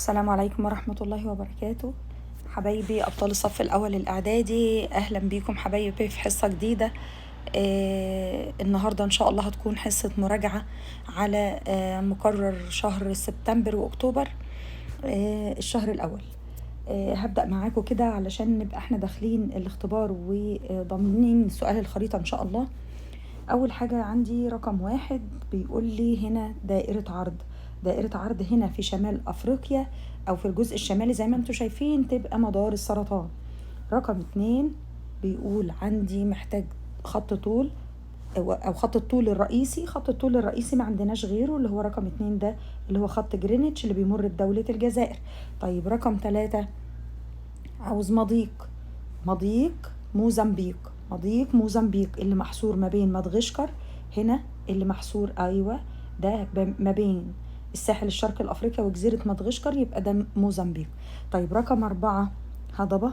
السلام عليكم ورحمة الله وبركاته. حبايبي أبطال الصف الأول الإعدادي، أهلا بيكم حبايبي في حصة جديدة. النهاردة إن شاء الله هتكون حصة مراجعة على مقرر شهر سبتمبر وأكتوبر، الشهر الأول. هبدأ معاكم كده علشان نبقى احنا داخلين الاختبار وضامنين سؤال الخريطة إن شاء الله. أول حاجة عندي رقم 1 بيقول لي هنا دائرة عرض. دائرة عرض هنا في شمال أفريقيا أو في الجزء الشمالي زي ما انتم شايفين تبقى مدار السرطان. رقم 2 بيقول عندي محتاج خط طول أو خط الطول الرئيسي. خط الطول الرئيسي ما عندناش غيره اللي هو رقم 2 ده اللي هو خط جرينتش اللي بيمر بدولة الجزائر. طيب رقم 3 عاوز مضيق موزمبيق. مضيق موزمبيق اللي محصور ما بين مدغشقر، هنا اللي محصور أيوة ده ما بين الساحل الشرقي الأفريقي وجزيرة مدغشقر، يبقى ده موزمبيق. طيب رقم 4 هضبة.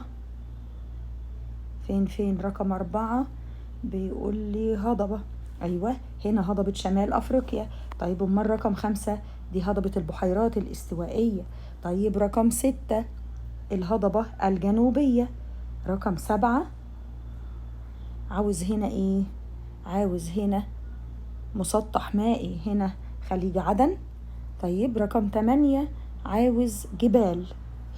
فين رقم 4 بيقول لي هضبة، أيوة هنا هضبة شمال أفريقيا. طيب أمال رقم 5 دي هضبة البحيرات الاستوائية. طيب رقم 6 الهضبة الجنوبية. رقم 7 عاوز هنا ايه؟ عاوز هنا مسطح مائي، هنا خليج عدن. طيب رقم 8 عاوز جبال.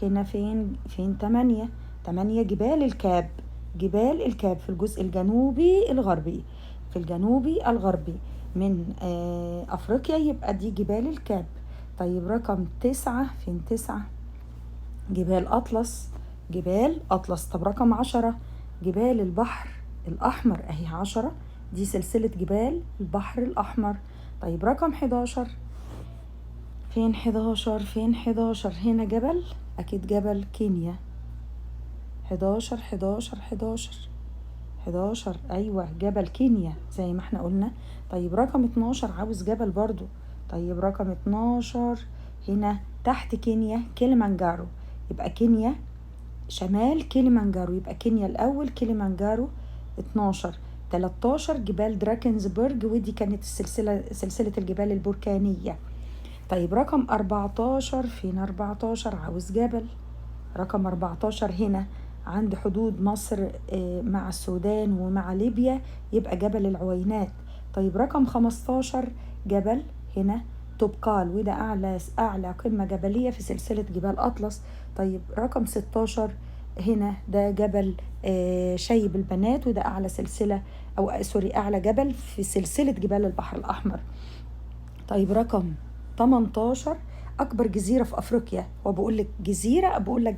هنا فين 8 جبال الكاب. جبال الكاب في الجزء الجنوبي الغربي، في الجنوبي الغربي من أفريقيا، يبقى دي جبال الكاب. طيب رقم 9 فين 9 جبال أطلس. جبال أطلس. طب رقم 10 جبال البحر الأحمر، أهي 10 دي سلسلة جبال البحر الأحمر. طيب رقم 11 فين 11 هنا جبل، أكيد جبل كينيا. 11 أيوة جبل كينيا زي ما احنا قلنا. طيب رقم 12 عاوز جبل برضو. طيب رقم 12 هنا تحت كينيا كيليمانجارو، يبقى كينيا شمال كيليمانجارو، يبقى كينيا الأول كيليمانجارو. 13 جبال دراكنزبرج، ودي كانت سلسلة الجبال البركانية. طيب رقم 14 فين 14 عاوز جبل. رقم 14 هنا عند حدود مصر مع السودان ومع ليبيا، يبقى جبل العوينات. طيب رقم 15 جبل هنا توبقال، وده أعلى قمة جبلية في سلسلة جبال أطلس. طيب رقم 16 هنا ده جبل شيب البنات، وده أعلى سلسلة أو سوري أعلى جبل في سلسلة جبال البحر الأحمر. طيب رقم 18 أكبر جزيرة في أفريقيا، وبقول لك جزيرة بقول لك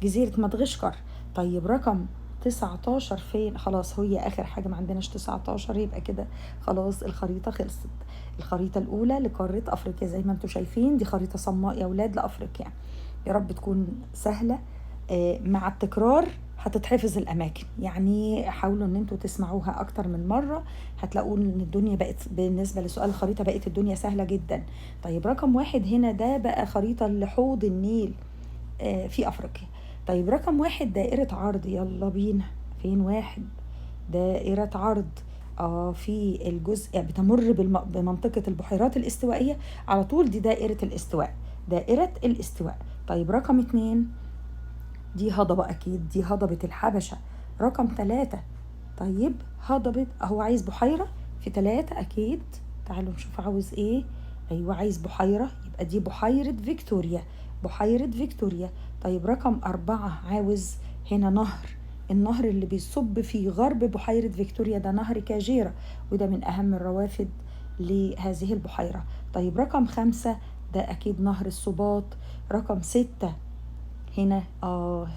جزيرة مدغشقر. طيب رقم 19 فين؟ خلاص هي آخر حاجة، ما عندناش 19، يبقى كده خلاص الخريطة خلصت. الخريطة الأولى لقارة أفريقيا زي ما انتم شايفين، دي خريطة صماء يا ولاد لأفريقيا. يا رب تكون سهلة. مع التكرار هتتحفظ الأماكن، يعني حاولوا ان انتوا تسمعوها أكتر من مرة، هتلاقوا ان الدنيا بقت بالنسبة لسؤال الخريطة بقت الدنيا سهلة جدا. طيب رقم 1 هنا ده بقى خريطة لحوض النيل في أفريقيا. طيب رقم 1 دائرة عرض، يلا بينا. فين 1 دائرة عرض؟ في الجزء بتمر بمنطقة البحيرات الاستوائية على طول، دي دائرة الاستواء. دائرة الاستواء. طيب رقم 2 دي هضبة، أكيد دي هضبة الحبشة. رقم 3 طيب هضبة هو عايز بحيرة في 3 أكيد. تعالوا نشوف عاوز إيه. أيوة عايز بحيرة، يبقى دي بحيرة فيكتوريا. بحيرة فيكتوريا. طيب رقم 4 عاوز هنا نهر. النهر اللي بيصب في غرب بحيرة فيكتوريا ده نهر كاجيرا، وده من أهم الروافد لهذه البحيرة. طيب رقم 5 ده أكيد نهر السباط. رقم 6 هنا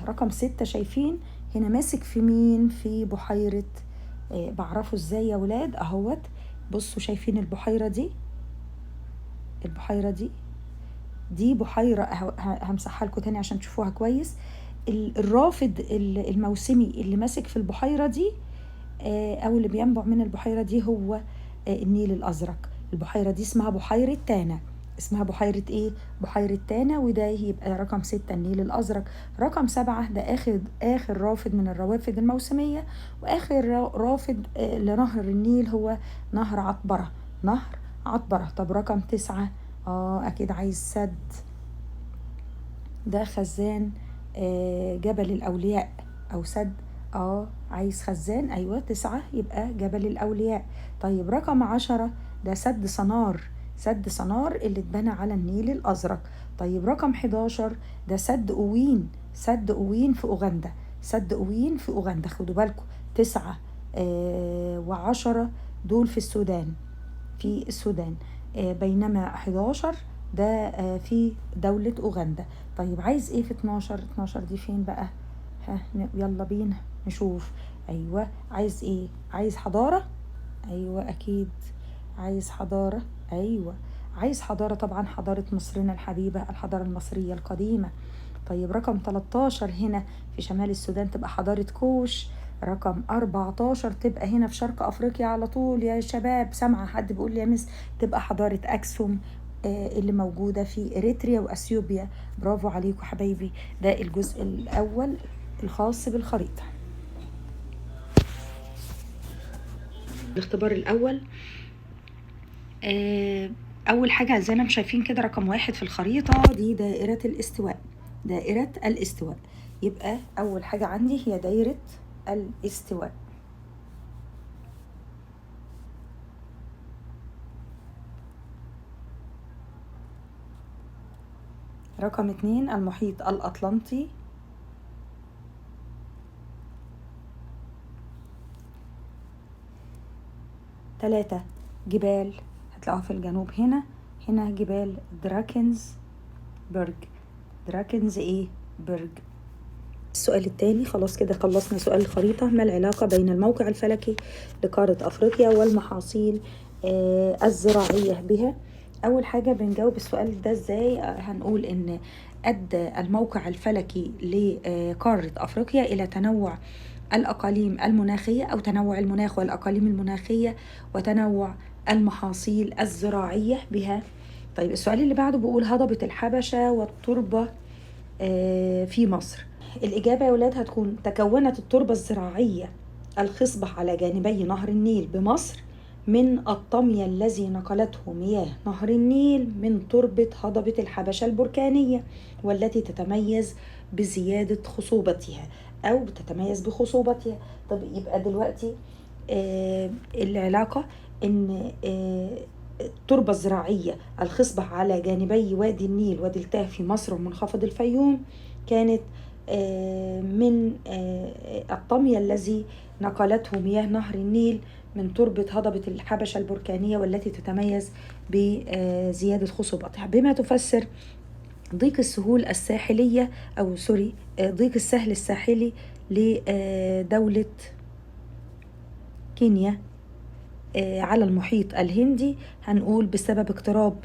رقم 6 شايفين هنا ماسك في مين؟ في بحيرة بعرفه ازاي يا ولاد؟ اهوت بصوا شايفين البحيرة دي؟ البحيرة دي بحيرة همسحها لكم تاني عشان تشوفوها كويس. الرافد الموسمي اللي ماسك في البحيرة دي او اللي بينبع من البحيرة دي هو النيل الازرق. البحيرة دي اسمها بحيرة تانا. اسمها بحيرة ايه؟ بحيرة تانا، وده يبقى رقم 6 النيل الازرق. رقم 7 ده اخر رافد من الروافد الموسمية، واخر رافد لنهر النيل هو نهر عطبرة. نهر عطبرة. طب رقم 9 اكيد عايز سد. ده خزان جبل الأولياء أو سد. عايز خزان، أيوة 9 يبقى جبل الأولياء. طيب رقم 10 ده سد صنار، سد صنار اللي اتبنى على النيل الأزرق. طيب رقم 11 ده سد أوين، سد أوين في أوغندا، سد أوين في أوغندا. خدوا بالكم 9 و10 دول في السودان، في السودان. بينما 11 ده في دولة أوغندا. طيب عايز ايه في 12؟ 12 دي فين بقى؟ يلا بينا نشوف. ايوه عايز ايه؟ عايز حضارة؟ ايوه اكيد عايز حضارة. ايوه عايز حضارة طبعا، حضارة مصرنا الحبيبة، الحضارة المصرية القديمة. طيب رقم 13 هنا في شمال السودان تبقى حضارة كوش. رقم 14 تبقى هنا في شرق أفريقيا على طول يا شباب، سامعة حد بيقول لي يا مس؟ تبقى حضارة أكسوم اللي موجودة في إريتريا وأثيوبيا. برافو عليكم حبايبي. ده الجزء الأول الخاص بالخريطة. الاختبار الأول، أول حاجة زي ما انتم شايفين كده رقم 1 في الخريطة دي دائرة الاستواء، دائرة الاستواء. يبقى أول حاجة عندي هي دائرة الاستواء. رقم 2 المحيط الأطلنطي. 3 جبال هتلاقوها في الجنوب هنا، هنا جبال دراكنزبرج، دراكنز ايه؟ برج. السؤال الثاني، خلاص كده خلصنا سؤال الخريطة. ما العلاقة بين الموقع الفلكي لقارة أفريقيا والمحاصيل الزراعية بها؟ أول حاجة بنجاوب السؤال ده ازاي؟ هنقول إن أدى الموقع الفلكي لقارة أفريقيا إلى تنوع الأقاليم المناخية أو تنوع المناخ والأقاليم المناخية وتنوع المحاصيل الزراعية بها. طيب السؤال اللي بعده بيقول هضبة الحبشة والتربة في مصر. الإجابة يا ولاد هتكون تكونت التربة الزراعية الخصبة على جانبي نهر النيل بمصر من الطمي الذي نقلته مياه نهر النيل من تربة هضبة الحبشة البركانية، والتي تتميز بزيادة خصوبتها أو بتتميز بخصوبتها. طب يبقى دلوقتي العلاقة إن التربة الزراعية الخصبة على جانبي وادي النيل ودلتاه في مصر ومنخفض الفيوم كانت من الطمي الذي نقلته مياه نهر النيل من تربة هضبة الحبشة البركانية والتي تتميز بزيادة خصوبتها، بما تفسر ضيق السهول الساحلية أو ضيق السهل الساحلي لدولة كينيا على المحيط الهندي. هنقول بسبب اقتراب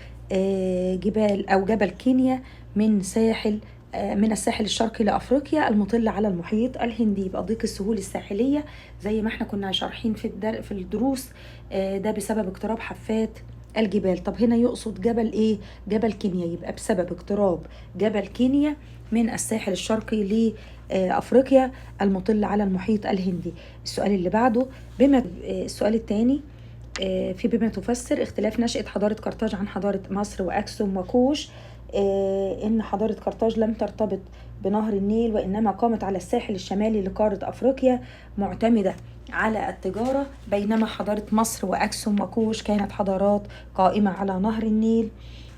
جبال أو جبل كينيا من الساحل الشرقي لأفريقيا المطل على المحيط الهندي. يبقى ضيق السهول الساحلية زي ما احنا كنا شارحين في الدروس ده بسبب اقتراب حافات الجبال. طب هنا يقصد جبل ايه؟ جبل كينيا، يبقى بسبب اقتراب جبل كينيا من الساحل الشرقي لأفريقيا المطل على المحيط الهندي. السؤال اللي بعده السؤال الثاني بما تفسر اختلاف نشأة حضارة قرطاج عن حضارة مصر وأكسوم وكوش. إن حضارة قرطاج لم ترتبط بنهر النيل وإنما قامت على الساحل الشمالي لقارة أفريقيا معتمدة على التجارة، بينما حضارة مصر وأكسوم وكوش كانت حضارات قائمة على نهر النيل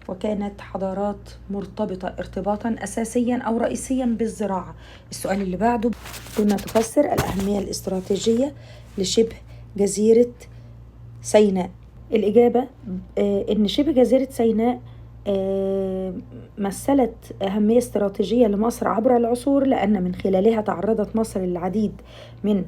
وكانت حضارات مرتبطة ارتباطا أساسيا أو رئيسيا بالزراعة. السؤال اللي بعده بما تفسر الأهمية الاستراتيجية لشبه جزيرة سيناء. الإجابة إن شبه جزيرة سيناء مثلت أهمية استراتيجية لمصر عبر العصور، لأن من خلالها تعرضت مصر للعديد من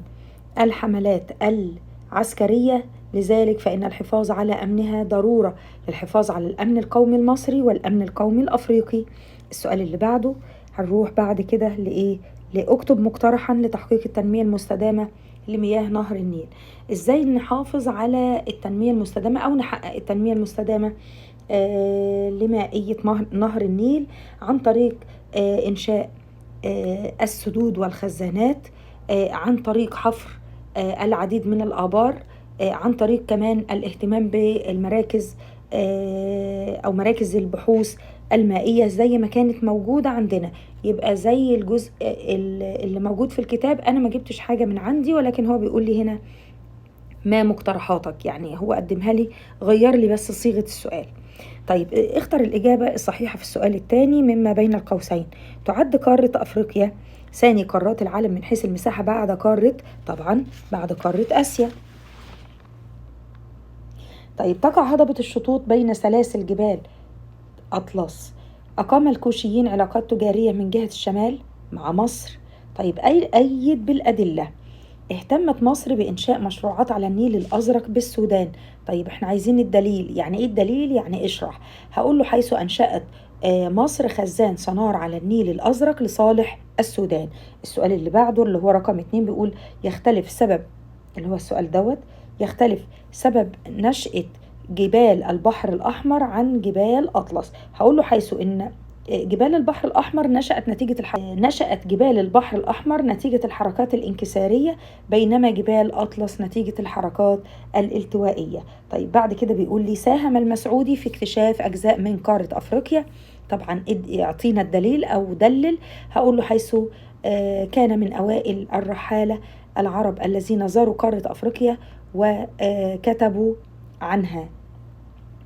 الحملات العسكرية، لذلك فإن الحفاظ على أمنها ضرورة للحفاظ على الأمن القومي المصري والأمن القومي الأفريقي. السؤال اللي بعده هنروح بعد كده لإيه؟ لأكتب مقترحا لتحقيق التنمية المستدامة لمياه نهر النيل. إزاي نحافظ على التنمية المستدامة أو نحقق التنمية المستدامة لمائية نهر النيل؟ عن طريق إنشاء السدود والخزانات، عن طريق حفر العديد من الآبار، عن طريق كمان الاهتمام بالمراكز أو مراكز البحوث المائية زي ما كانت موجودة عندنا، يبقى زي الجزء اللي موجود في الكتاب. أنا ما جبتش حاجة من عندي، ولكن هو بيقول لي هنا ما مقترحاتك، يعني هو قدمها لي، غير لي بس صيغة السؤال. طيب اختر الإجابة الصحيحة في السؤال الثاني مما بين القوسين. تعد قارة أفريقيا ثاني قارات العالم من حيث المساحة بعد قارة، طبعا بعد قارة آسيا. طيب تقع هضبة الشطوط بين سلاسل جبال أطلس. أقام الكوشيين علاقات تجارية من جهة الشمال مع مصر. طيب أيد بالأدلة. اهتمت مصر بإنشاء مشروعات على النيل الأزرق بالسودان. طيب احنا عايزين الدليل، يعني ايه الدليل؟ يعني اشرح. هقول له حيث أنشأت مصر خزان صنار على النيل الأزرق لصالح السودان. السؤال اللي بعده اللي هو رقم 2 بيقول يختلف سبب، اللي هو السؤال يختلف سبب نشأة جبال البحر الأحمر عن جبال أطلس. هقول له حيث إن جبال البحر الأحمر نشأت جبال البحر الأحمر نتيجة الحركات الانكسارية، بينما جبال أطلس نتيجة الحركات الالتوائية. طيب بعد كده بيقول لي ساهم المسعودي في اكتشاف أجزاء من قارة أفريقيا. طبعا يعطينا الدليل أو دلل. هقول له حيث كان من أوائل الرحالة العرب الذين زاروا قارة أفريقيا وكتبوا عنها.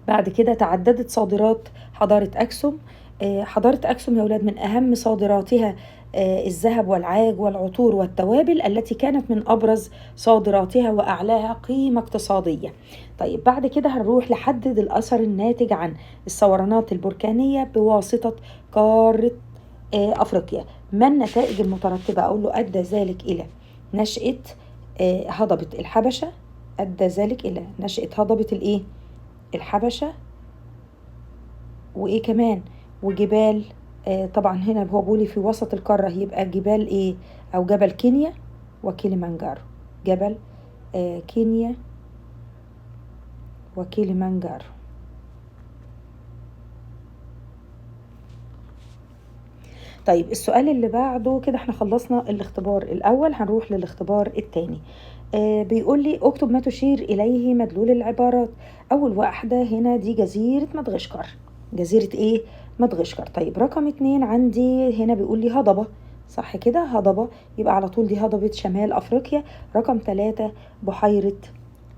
بعد كده تعددت صادرات حضارة أكسوم. حضارة أكسوم يا ولاد من أهم صادراتها الذهب والعاج والعطور والتوابل التي كانت من أبرز صادراتها وأعلاها قيمة اقتصادية. طيب بعد كده هنروح لحدد الأثر الناتج عن الثورانات البركانية بواسطة قارة أفريقيا. ما النتائج المترتبة؟ أقول له أدى ذلك إلى نشأة هضبة الحبشة. أدى ذلك إلى نشأة هضبة الإيه؟ الحبشة. وإيه كمان؟ وجبال طبعا هنا هو بيقولي في وسط القارة، يبقى جبال إيه؟ أو جبل كينيا وكيليمانجارو. جبل كينيا وكيليمانجارو. طيب السؤال اللي بعده كده احنا خلصنا الاختبار الأول، هنروح للاختبار الثاني. بيقول لي اكتب ما تشير إليه مدلول العبارات. أول واحدة هنا دي جزيرة مدغشقر. جزيرة إيه؟ مدغشقر. طيب رقم 2 عندي هنا بيقول لي هضبة، صح كده؟ هضبة، يبقى على طول دي هضبة شمال أفريقيا. رقم 3 بحيرة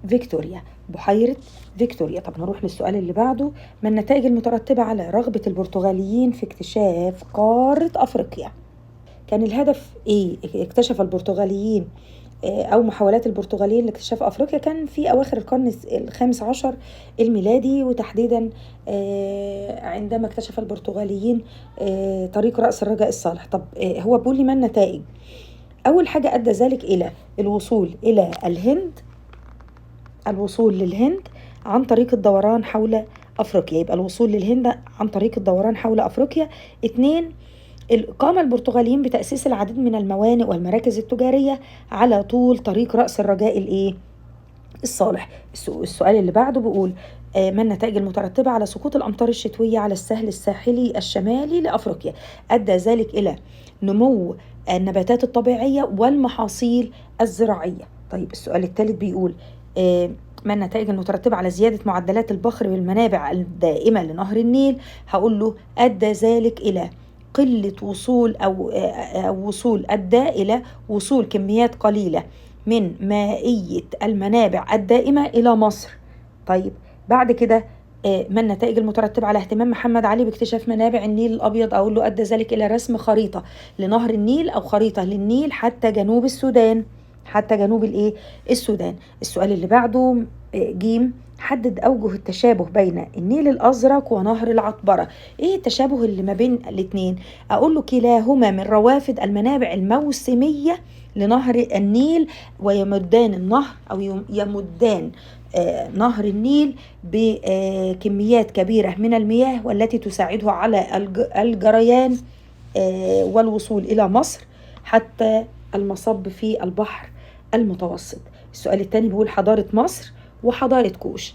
فيكتوريا. بحيرة فيكتوريا. طب نروح للسؤال اللي بعده. ما النتائج المترتبة على رغبة البرتغاليين في اكتشاف قارة أفريقيا؟ كان الهدف إيه؟ اكتشف البرتغاليين أو محاولات البرتغاليين لاكتشاف أفريقيا كان في أواخر القرن الخامس عشر الميلادي، وتحديدا عندما اكتشف البرتغاليين طريق رأس الرجاء الصالح. طب هو بيقول لي ما النتائج؟ أول حاجة أدى ذلك إلى الوصول إلى الهند، الوصول للهند عن طريق الدوران حول أفريقيا. يبقى الوصول للهند عن طريق الدوران حول أفريقيا. 2 قام البرتغاليين بتأسيس العديد من الموانئ والمراكز التجارية على طول طريق رأس الرجاء الإيه؟ الصالح. السؤال اللي بعده بيقول ما النتائج المترتبة على سقوط الأمطار الشتوية على السهل الساحلي الشمالي لأفريقيا؟ أدى ذلك إلى نمو النباتات الطبيعية والمحاصيل الزراعية. طيب السؤال الثالث بيقول ما النتائج المترتبة على زيادة معدلات البخر بالمنابع الدائمة لنهر النيل؟ هقول له أدى ذلك إلى قلة وصول أو وصول، أدى إلى وصول كميات قليلة من مائية المنابع الدائمة إلى مصر. طيب بعد كده ما النتائج المترتبة على اهتمام محمد علي باكتشاف منابع النيل الأبيض؟ أقول له أدى ذلك إلى رسم خريطة لنهر النيل أو خريطة للنيل حتى جنوب السودان، حتى جنوب الإيه؟ السودان. السؤال اللي بعده جيم حدد أوجه التشابه بين النيل الأزرق ونهر العطبرة. إيه التشابه اللي ما بين الاثنين؟ أقول له كلاهما من روافد المنابع الموسمية لنهر النيل، ويمدان النهر أو يمدان نهر النيل بكميات كبيرة من المياه والتي تساعده على الجريان والوصول إلى مصر حتى المصب في البحر المتوسط. السؤال الثاني بيقول حضارة مصر وحضارة كوش.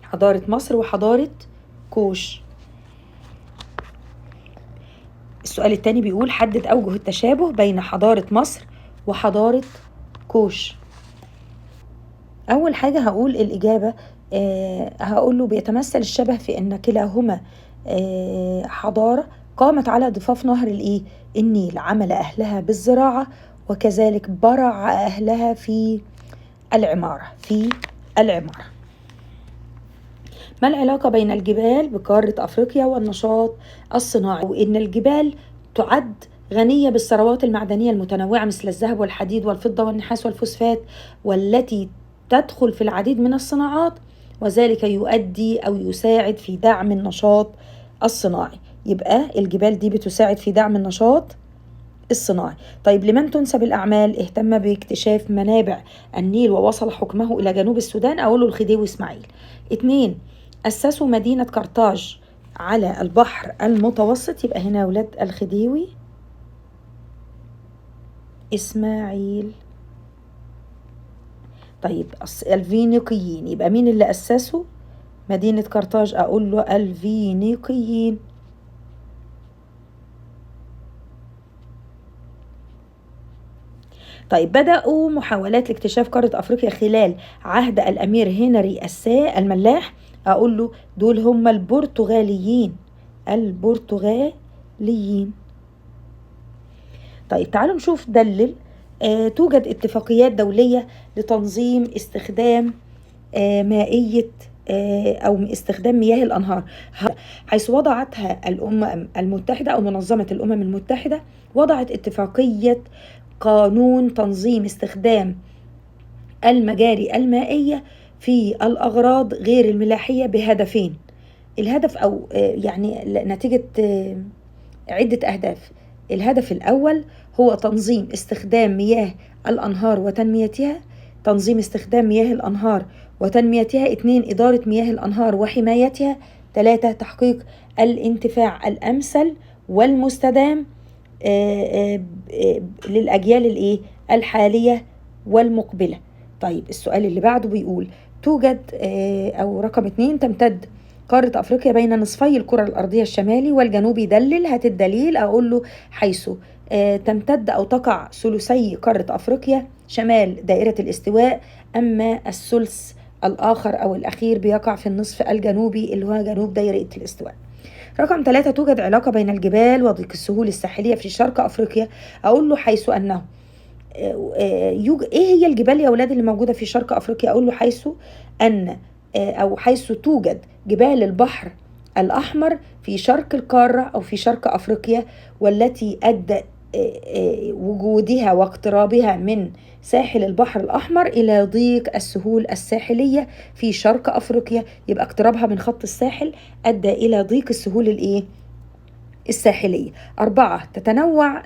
حضارة مصر وحضارة كوش. السؤال الثاني بيقول حدد أوجه التشابه بين حضارة مصر وحضارة كوش. أول حاجة هقول الإجابة هقول له بيتمثل الشبه في أن كلاهما حضارة قامت على ضفاف نهر النيل، عمل أهلها بالزراعة، وكذلك برع أهلها في العمارة. ما العلاقة بين الجبال بقارة أفريقيا والنشاط الصناعي؟ وإن الجبال تعد غنية بالثروات المعدنية المتنوعة مثل الذهب والحديد والفضة والنحاس والفوسفات، والتي تدخل في العديد من الصناعات، وذلك يؤدي أو يساعد في دعم النشاط الصناعي. يبقى الجبال دي بتساعد في دعم النشاط الصناعي. طيب لمن تنسب الأعمال؟ اهتم باكتشاف منابع النيل ووصل حكمه إلى جنوب السودان، أقوله الخديوي إسماعيل. 2. أسسوا مدينة قرطاج على البحر المتوسط، يبقى هنا ولاد الخديوي إسماعيل. طيب الفينيقيين، يبقى مين اللي أسسوا مدينة قرطاج؟ أقول له الفينيقيين. طيب بدأوا محاولات لاكتشاف قارة أفريقيا خلال عهد الأمير هنري الملاح، أقول له دول هم البرتغاليين. طيب تعالوا نشوف دلل. توجد اتفاقيات دولية لتنظيم استخدام مائية أو استخدام مياه الأنهار، حيث وضعتها الأمم المتحدة أو منظمة الأمم المتحدة، وضعت اتفاقية قانون تنظيم استخدام المجاري المائية في الأغراض غير الملاحية بهدفين. الهدف أو يعني نتيجة عدة أهداف. الهدف الأول هو تنظيم استخدام مياه الأنهار وتنميتها. تنظيم استخدام مياه الأنهار وتنميتها. 2. إدارة مياه الأنهار وحمايتها. 3. تحقيق الانتفاع الأمثل والمستدام للأجيال الحالية والمقبلة. طيب السؤال اللي بعده بيقول توجد أو رقم 2 تمتد قارة أفريقيا بين نصفي الكرة الأرضية الشمالي والجنوبي. دلل. هات الدليل. أقول له حيث تمتد أو تقع ثلثي قارة أفريقيا شمال دائرة الاستواء، أما الثلث الآخر أو الأخير بيقع في النصف الجنوبي اللي هو جنوب دائرة الاستواء. رقم 3 توجد علاقة بين الجبال وضيق السهول الساحلية في شرق أفريقيا. أقول له حيث أنه إيه هي الجبال يا أولاد اللي موجودة في شرق أفريقيا؟ أقول له حيث أن أو حيث توجد جبال البحر الأحمر في شرق القارة أو في شرق أفريقيا، والتي أدى وجودها واقترابها من ساحل البحر الأحمر إلى ضيق السهول الساحلية في شرق أفريقيا. يبقى اقترابها من خط الساحل أدى إلى ضيق السهول الساحلية. 4 تتنوع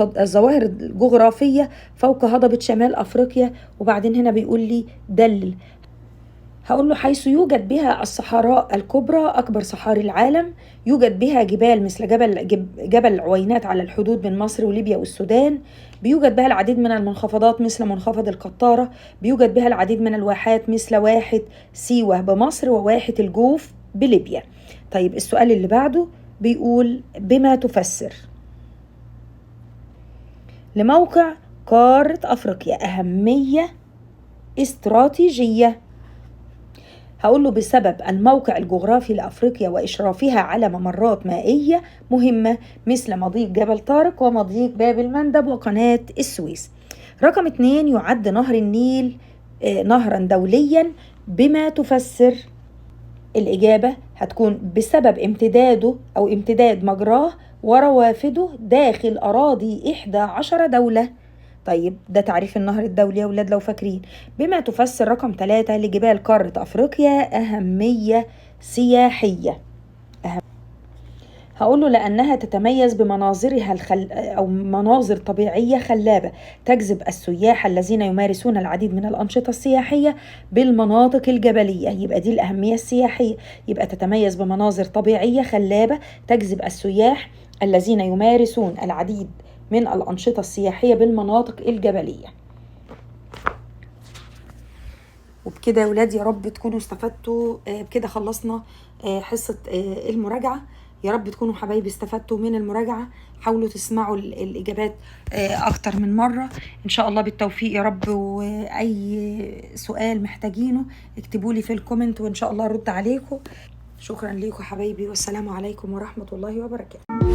الظواهر الجغرافية فوق هضبة شمال أفريقيا. وبعدين هنا بيقول لي دلل. هقول له حيث يوجد بها الصحراء الكبرى أكبر صحاري العالم، يوجد بها جبال مثل جبل العوينات على الحدود بين مصر وليبيا والسودان، بيوجد بها العديد من المنخفضات مثل منخفض القطارة، بيوجد بها العديد من الواحات مثل واحة سيوة بمصر وواحة الجوف بليبيا. طيب السؤال اللي بعده بيقول بما تفسر لموقع قارة أفريقيا أهمية استراتيجية. هقول له بسبب الموقع الجغرافي لأفريقيا وإشرافها على ممرات مائية مهمة مثل مضيق جبل طارق ومضيق باب المندب وقناة السويس. رقم 2 يعد نهر النيل نهرا دوليا. بما تفسر. الإجابة هتكون بسبب امتداده أو امتداد مجراه وروافده داخل أراضي 11 دولة. طيب ده تعريف النهر الدولي يا ولاد لو فاكرين. بما تفسر. رقم 3 لجبال قارة أفريقيا أهمية سياحية. هقول له لأنها تتميز بمناظرها أو مناظر طبيعية خلابة تجذب السياح الذين يمارسون العديد من الأنشطة السياحية بالمناطق الجبلية. يبقى دي الأهمية السياحية. يبقى تتميز بمناظر طبيعية خلابة تجذب السياح الذين يمارسون العديد من الأنشطة السياحية بالمناطق الجبلية. وبكده يا ولاد يا رب تكونوا استفدتوا. بكده خلصنا حصة المراجعة. يا رب تكونوا حبايبي استفدتوا من المراجعة. حاولوا تسمعوا الإجابات أكتر من مرة إن شاء الله. بالتوفيق يا رب. وأي سؤال محتاجينه اكتبوا لي في الكومنت وإن شاء الله أرد عليكم. شكرا ليكم حبايبي، والسلام عليكم ورحمة الله وبركاته.